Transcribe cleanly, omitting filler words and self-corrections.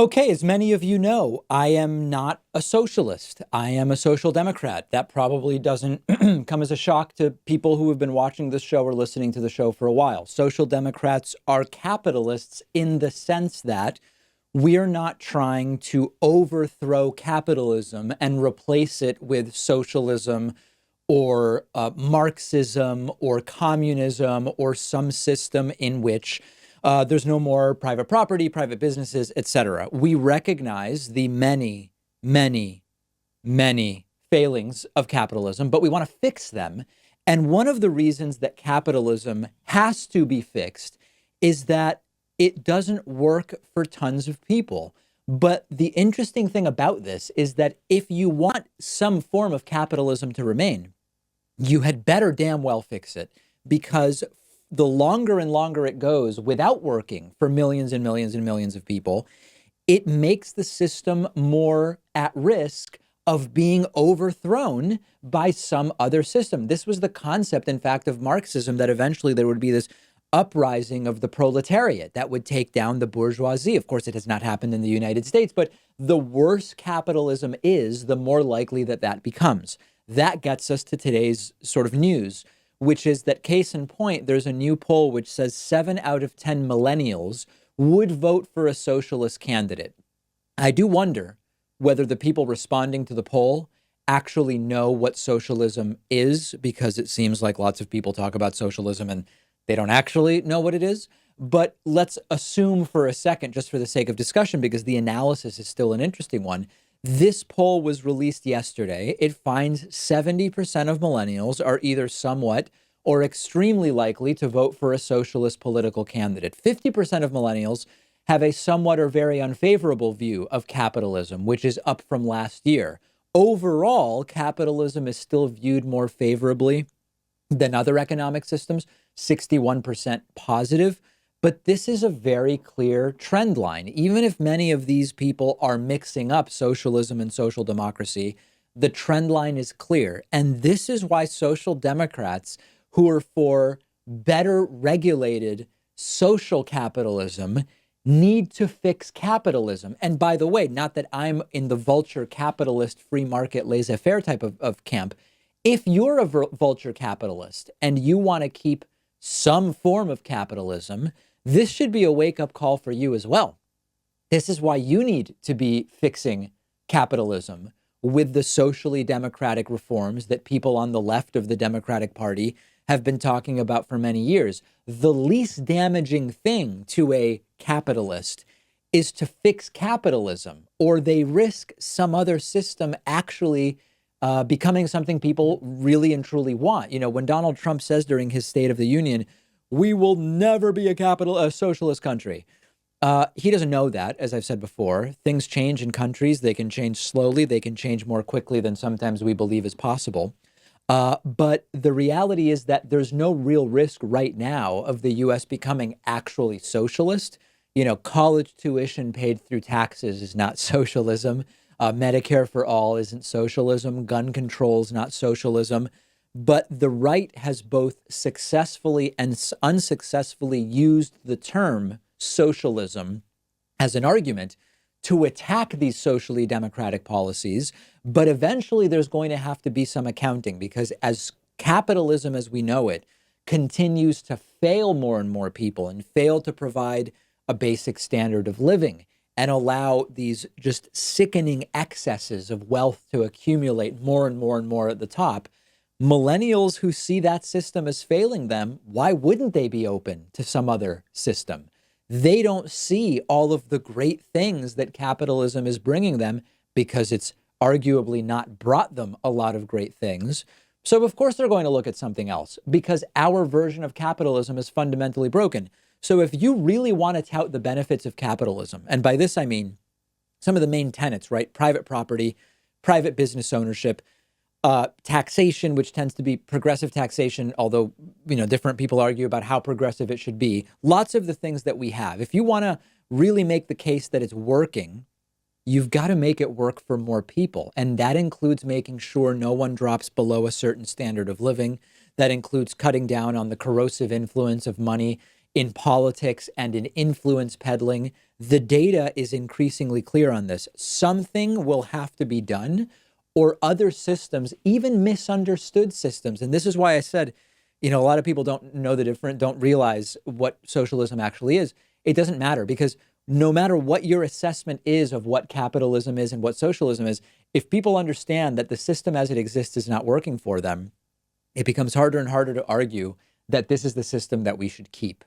Okay, as many of you know, I am not a socialist. I am a social democrat. That probably doesn't come as a shock to people who have been watching this show or listening to the show for a while. Social democrats are capitalists in the sense that we're not trying to overthrow capitalism and replace it with socialism or Marxism or communism or some system in which there's no more private property, private businesses, etc. We recognize the many, many, many failings of capitalism, but we want to fix them. And one of the reasons that capitalism has to be fixed is that it doesn't work for tons of people. But the interesting thing about this is that if you want some form of capitalism to remain, you had better damn well fix it, because the longer and longer it goes without working for millions and millions and millions of people, it makes the system more at risk of being overthrown by some other system. This was the concept, in fact, of Marxism, that eventually there would be this uprising of the proletariat that would take down the bourgeoisie. Of course, it has not happened in the United States, but the worse capitalism is, the more likely that that becomes. That gets us to today's sort of news, which is that, case in point, there's a new poll which says 7 out of 10 millennials would vote for a socialist candidate. I do wonder whether the people responding to the poll actually know what socialism is, because it seems like lots of people talk about socialism and they don't actually know what it is. But let's assume for a second, just for the sake of discussion, because the analysis is still an interesting one. This poll was released yesterday. It finds 70% of millennials are either somewhat or extremely likely to vote for a socialist political candidate. 50% of millennials have a somewhat or very unfavorable view of capitalism, which is up from last year. Overall, capitalism is still viewed more favorably than other economic systems, 61% positive. But this is a very clear trend line. Even if many of these people are mixing up socialism and social democracy, the trend line is clear. And this is why social democrats who are for better regulated social capitalism need to fix capitalism. And by the way, not that I'm in the vulture capitalist, free market, laissez-faire type of camp. If you're a vulture capitalist and you want to keep some form of capitalism, this should be a wake-up call for you as well. This is why you need to be fixing capitalism with the socially democratic reforms that people on the left of the Democratic Party have been talking about for many years. The least damaging thing to a capitalist is to fix capitalism, or they risk some other system actually becoming something people really and truly want. You know, when Donald Trump says during his State of the Union, we will never be a socialist country. He doesn't know that, as I've said before. Things change in countries. They can change slowly. They can change more quickly than sometimes we believe is possible. But the reality is that there's no real risk right now of the U.S. becoming actually socialist. You know, college tuition paid through taxes is not socialism. Medicare for all isn't socialism. Gun control is not socialism. But the right has both successfully and unsuccessfully used the term socialism as an argument to attack these socially democratic policies. But eventually there's going to have to be some accounting, because as capitalism as we know it continues to fail more and more people and fail to provide a basic standard of living and allow these just sickening excesses of wealth to accumulate more and more and more at the top, millennials who see that system as failing them, why wouldn't they be open to some other system? They don't see all of the great things that capitalism is bringing them, because it's arguably not brought them a lot of great things. So of course they're going to look at something else, because our version of capitalism is fundamentally broken. So if you really want to tout the benefits of capitalism, and by this I mean some of the main tenets, right? Private property, private business ownership, taxation, which tends to be progressive taxation, although, you know, different people argue about how progressive it should be. Lots of the things that we have. If you want to really make the case that it's working, you've got to make it work for more people. And that includes making sure no one drops below a certain standard of living. That includes cutting down on the corrosive influence of money in politics and in influence peddling. The data is increasingly clear on this. Something will have to be done, or other systems, even misunderstood systems. And this is why I said, a lot of people don't know the difference, don't realize what socialism actually is. It doesn't matter, because no matter what your assessment is of what capitalism is and what socialism is, if people understand that the system as it exists is not working for them, it becomes harder and harder to argue that this is the system that we should keep.